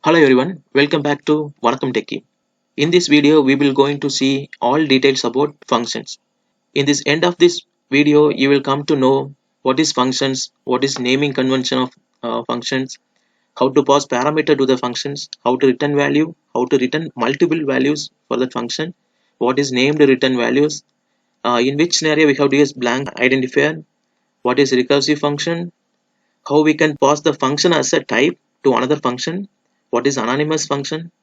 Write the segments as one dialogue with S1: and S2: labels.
S1: Hello everyone, welcome back to Vanakkam Techie. In this video, we will going to see all details about functions. In this end of this video, you will come to know what is functions, what is naming convention of functions, how to pass parameter to the functions, how to return value, how to return multiple values for the function, what is named return values, in which scenario we have to use blank identifier, what is recursive function, how we can pass the function as a type to another function, what is anonymous function,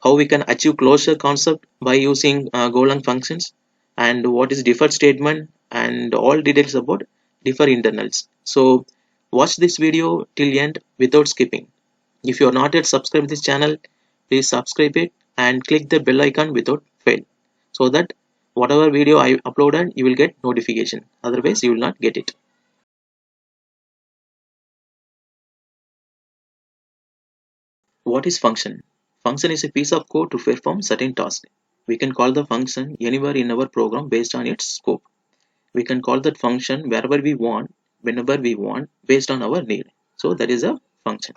S1: how we can achieve closure concept by using golang functions, and what is defer statement, and all details about defer internals. So watch this video till end without skipping. If you are not yet subscribed this channel, please subscribe it and click the bell icon without fail, so that whatever video I uploaded you will get notification, otherwise you will not get it. What is function? Function is a piece of code to perform certain tasks. We can call the function anywhere in our program based on its scope. We can call that function wherever we want, whenever we want, based on our need. So that is a function.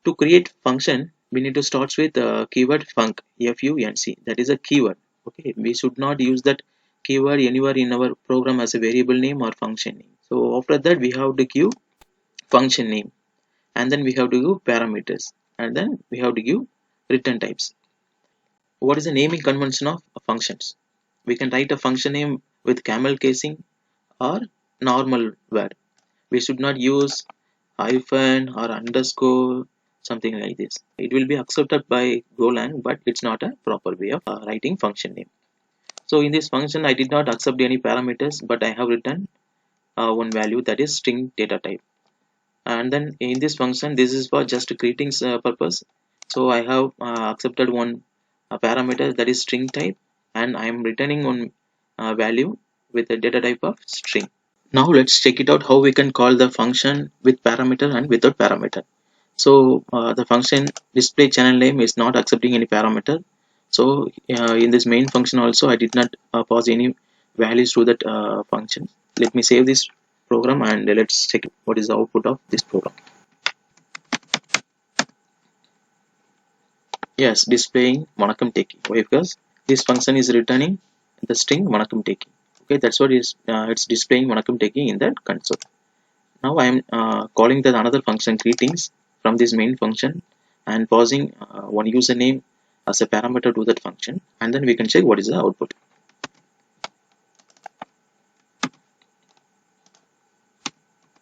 S1: To create function, we need to start with the keyword func, F-U-N-C. That is a keyword. Okay, we should not use that keyword anywhere in our program as a variable name or function name. So after that, we have to give function name, and then we have to give parameters, and then we have to give return types. What is the naming convention of functions? We can write a function name with camel casing or normal word. We should not use hyphen or underscore, something like this. It will be accepted by Golang, but it's not a proper way of writing function name. So in this function, I did not accept any parameters, but I have written one value, that is string data type. And then in this function, this is for just greetings purpose. So I have accepted one parameter, that is string type, and I am returning one value with a data type of string. Now let's check it out how we can call the function with parameter and without parameter. So the function display channel name is not accepting any parameter. So in this main function also I did not pass any values to that function. Let me save this program and let's check what is the output of this program. Yes, displaying Vanakkam Techie. Why? Because this function is returning the string Vanakkam Techie. Okay, that's what is it's displaying Vanakkam Techie in that console. Now I am calling the another function greetings from this main function and passing one username as a parameter to that function, and then we can check what is the output.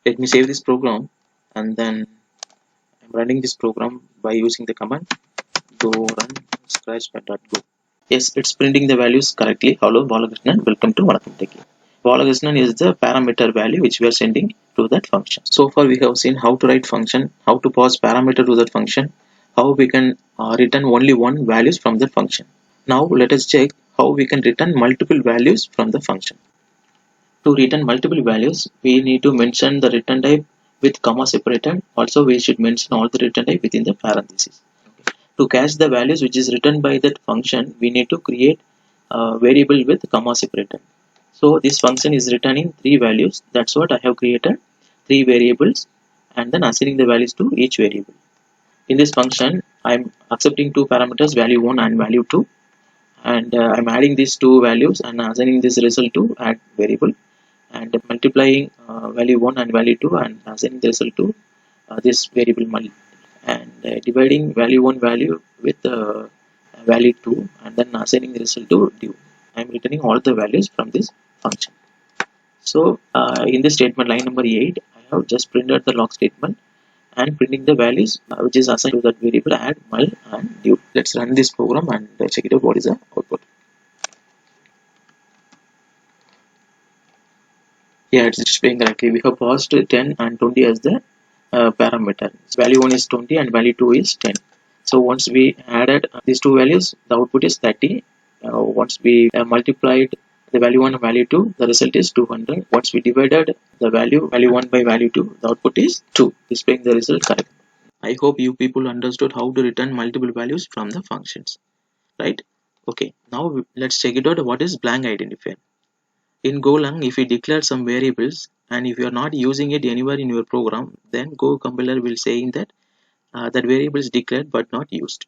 S1: Let me save this program, and then I'm running this program by using the command go run scratch.go. Yes, it's printing the values correctly. Hello Balakrishnan, welcome to Vanakkam Techie. Balakrishnan is the parameter value which we are sending to that function. So far we have seen how to write function, how to pass parameter to that function, how we can return only one values from the function. Now let us check how we can return multiple values from the function. To return multiple values, we need to mention the return type with comma separated. Also we should mention all the return type within the parentheses. To cache the values which is returned by that function, we need to create a variable with comma separated. So this function is returning three values. That's what I have created, three variables, and then assigning the values to each variable. In this function, I'm accepting two parameters, value 1 and value 2, and I'm adding these two values and assigning this result to add variable, and multiplying value 1 and value 2 and assigning the result to this variable, and dividing value 1 value with value 2 and then assigning the result to div. I'm returning all the values from this function. So in this statement, line number 8, I have just printed the log statement and printing the values which is assigned to that variable add, mul and div. Let's run this program and check it out what is the output. Yeah, it's displaying correctly. We have passed 10 and 20 as the parameter. So value 1 is 20 and value 2 is 10. So once we added these two values, the output is 30. Once we multiplied the value 1 and value 2, the result is 200. Once we divided the value 1 by value 2, the output is 2, displaying the result correct. I hope you people understood how to return multiple values from the functions, right? Okay, now let's check it out. What is blank identifier? In Golang, if you declare some variables and if you are not using it anywhere in your program, then Go compiler will saying that that variable is declared but not used.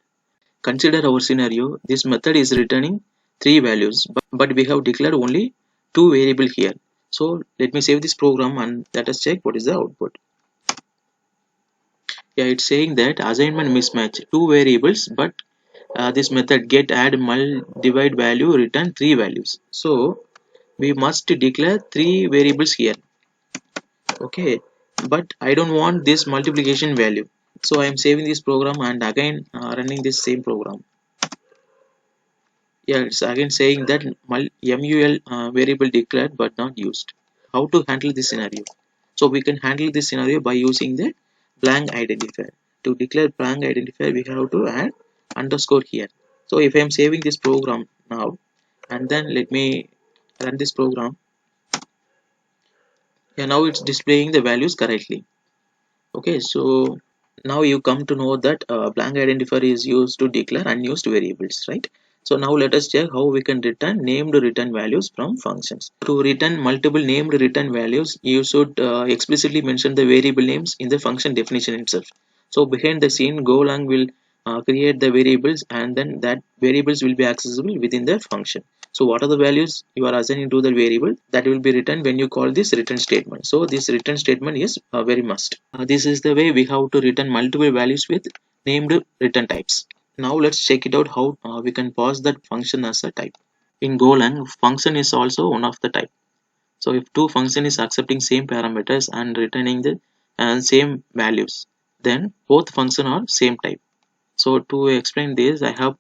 S1: Consider our scenario. This method is returning 3 values, but we have declared only 2 variables here. So let me save this program and let us check what is the output. Yeah, it's saying that assignment mismatch 2 variables, but this method get add mul divide value return 3 values. So we must declare 3 variables here. Okay, but I don't want this multiplication value. So I am saving this program and again running this same program. Yeah, it's again saying that mul variable declared but not used. How to handle this scenario? So we can handle this scenario by using the blank identifier. To declare blank identifier, we have to add underscore here. So if I am saving this program now, and then let me run this program. Yeah, now it's displaying the values correctly. Okay, so now you come to know that blank identifier is used to declare unused variables, right? So now let us check how we can return named return values from functions. To return multiple named return values, you should explicitly mention the variable names in the function definition itself. So behind the scene, golang will create the variables, and then that variables will be accessible within the function. So what are the values you are assigning to the variable that will be returned when you call this return statement? So this return statement is very must. This is the way we have to return multiple values with named return types. Now let's check it out how we can pass that function as a type. In Golang, function is also one of the type. So if two function is accepting same parameters and returning the same values, then both function are same type. So to explain this, I have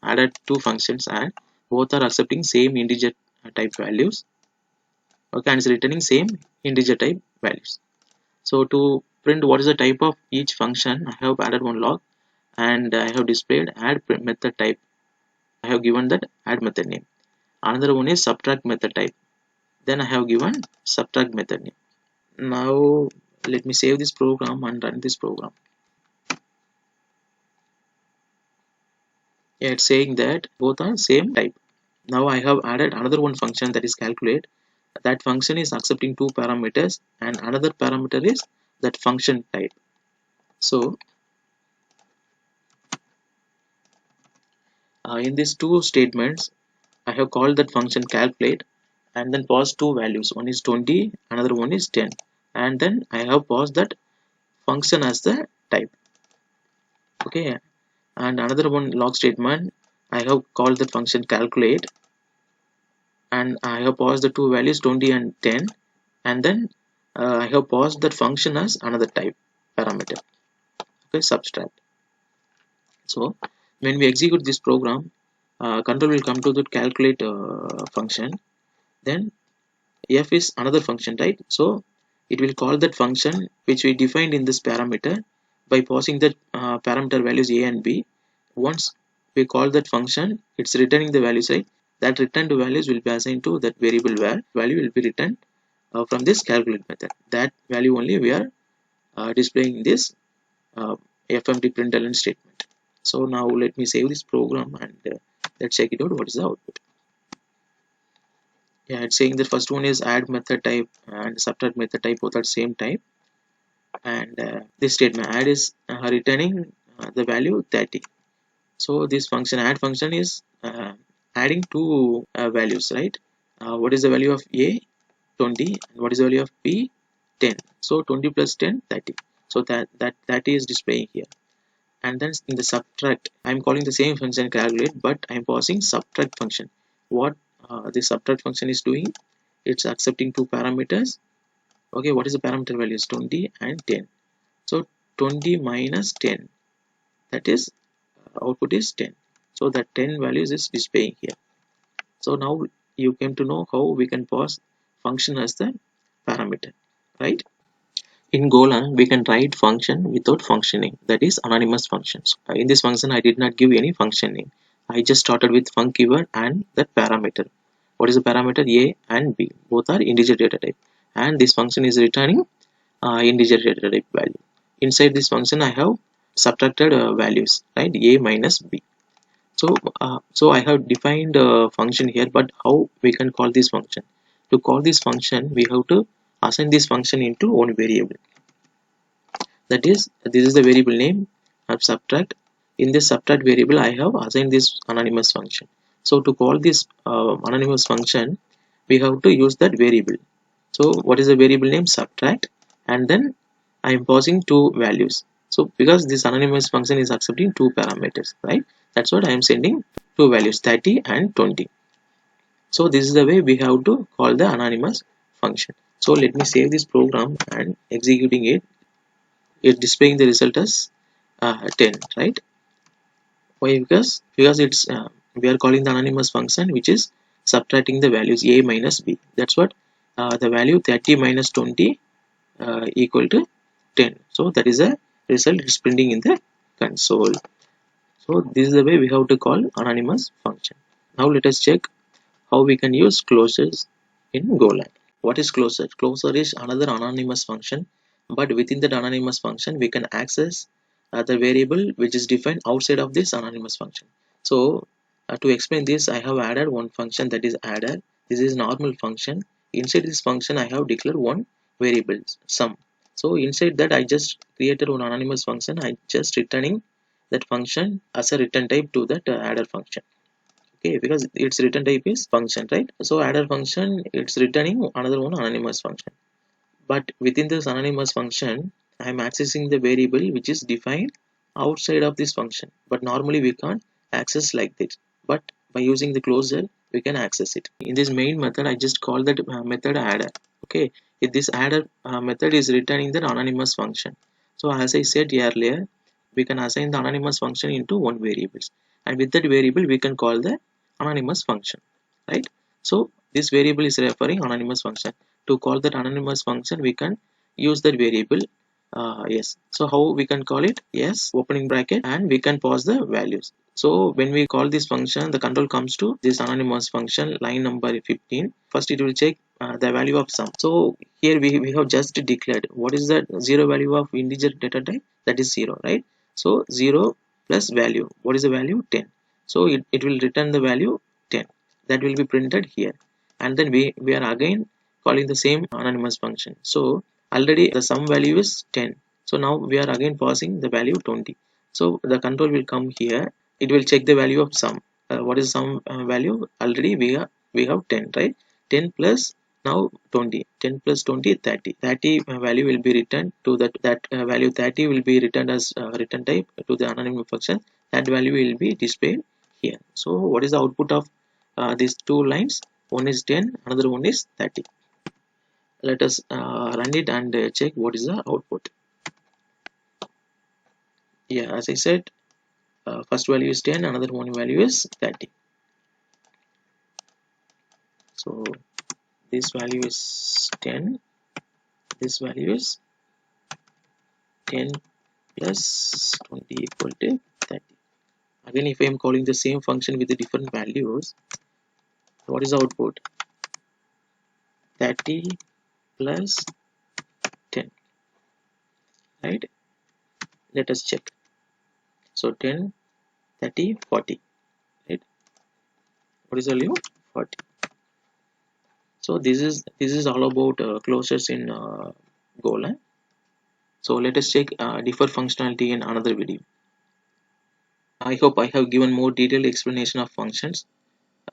S1: added two functions and both are accepting same integer type values. Okay, and it's returning same integer type values. So to print what is the type of each function, I have added one log and I have displayed add method type. I have given that add method name. Another one is subtract method type. Then I have given subtract method name. Now let me save this program and run this program. Yeah, it's saying that both are same type. Now I have added another one function, that is calculate. That function is accepting two parameters and another parameter is that function type. So in these two statements, I have called that function calculate and then passed two values. One is 20, another one is 10. And then I have passed that function as the type. Okay. And another one log statement, I have called that function calculate and I have passed the two values 20 and 10. And then I have passed that function as another type parameter. Okay, subtract. So when we execute this program, control will come to the calculate function. Then f is another function, right? So it will call that function which we defined in this parameter by passing that parameter values a and b. Once we call that function, it's returning the values, right? That returned values will be assigned to that variable where value will be returned from this calculate method. That value only we are displaying this fmd println statement. So now let me save this program and let's check it out. What is the output? Yeah, it's saying the first one is add method type and subtract method type, both are same type. And this statement add is returning the value 30. So this function add function is adding two values, right? What is the value of a? 20, and what is the value of b? 10. So 20 plus 10, 30. So that is displaying here. And then in the subtract, I'm calling the same function calculate, but I'm passing subtract function. What the subtract function is doing, it's accepting two parameters. Okay, what is the parameter values? 20 and 10. So 20 minus 10, that is output is 10. So that 10 values is displaying here. So now you came to know how we can pass function as the parameter, right? In Golang, we can write function without function name, that is anonymous functions. In this function, I did not give any function name. I just started with func keyword and that parameter. What is the parameter? A and B. Both are integer data type. And this function is returning integer data type value. Inside this function, I have subtracted values, right? A minus B. So I have defined a function here, but how we can call this function? To call this function, we have to assign this function into one variable. That is, this is the variable name have subtract. In this subtract variable I have assigned this anonymous function. So to call this anonymous function, we have to use that variable. So what is the variable name? Subtract, and then I am passing two values. So because this anonymous function is accepting two parameters, right? That's what I am sending two values, 30 and 20. So this is the way we have to call the anonymous function. So let me save this program and executing it. It's displaying the result as 10, right? Why? Because it's we are calling the anonymous function which is subtracting the values a minus b. That's what the value 30 minus 20 equal to 10. So that is a result it's printing in the console. So this is the way we have to call anonymous function. Now let us check how we can use closures in Golang. What is closure? Closure is another anonymous function, but within that anonymous function we can access the variable which is defined outside of this anonymous function. So to explain this, I have added one function, that is adder. This is normal function. Inside this function I have declared one variable sum. So inside that I just created one anonymous function. I just returning that function as a return type to that adder function. Okay, because its return type is function, right? So adder function, it's returning another one anonymous function, but within this anonymous function I am accessing the variable which is defined outside of this function, but normally we can't access like this, but by using the closure we can access it. In this main method I just call that method adder. Okay, if this adder method is returning the anonymous function. So as I said earlier, we can assign the anonymous function into one variable, and with that variable we can call the anonymous function, right? So this variable is referring anonymous function. To call that anonymous function we can use that variable yes. So how we can call it? Yes, opening bracket, and we can pause the values. So when we call this function, the control comes to this anonymous function line number 15. First it will check the value of sum. So here we have just declared what is that zero value of integer data type, that is 0, right? So 0 plus value, what is the value? 10. So it will return the value 10, that will be printed here. And then we are again calling the same anonymous function. So already the sum value is 10, so now we are again passing the value 20. So the control will come here, it will check the value of sum. What is sum value? Already we have 10, right? 10 plus now 20, 10 plus 20 30. 30 value will be returned to that value 30 will be returned as return type to the anonymous function. That value will be displayed here. So what is the output of these two lines? One is 10, another one is 30. Let us run it and check what is the output. Yeah, as I said, first value is 10, another one value is 30. So this value is 10, this value is 10 plus 20 equal to 30. Again, if I am calling the same function with the different values, what is the output? 30 plus 10, right? Let us check. So 10, 30, 40, right? What is the value? 40. So this is all about closures in Golang. So let us check defer functionality in another video. I hope I have given more detailed explanation of functions.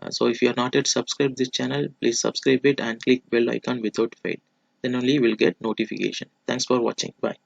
S1: So if you are not yet subscribed this channel, please subscribe it and click bell icon without fail. Then only you will get notification. Thanks for watching. Bye.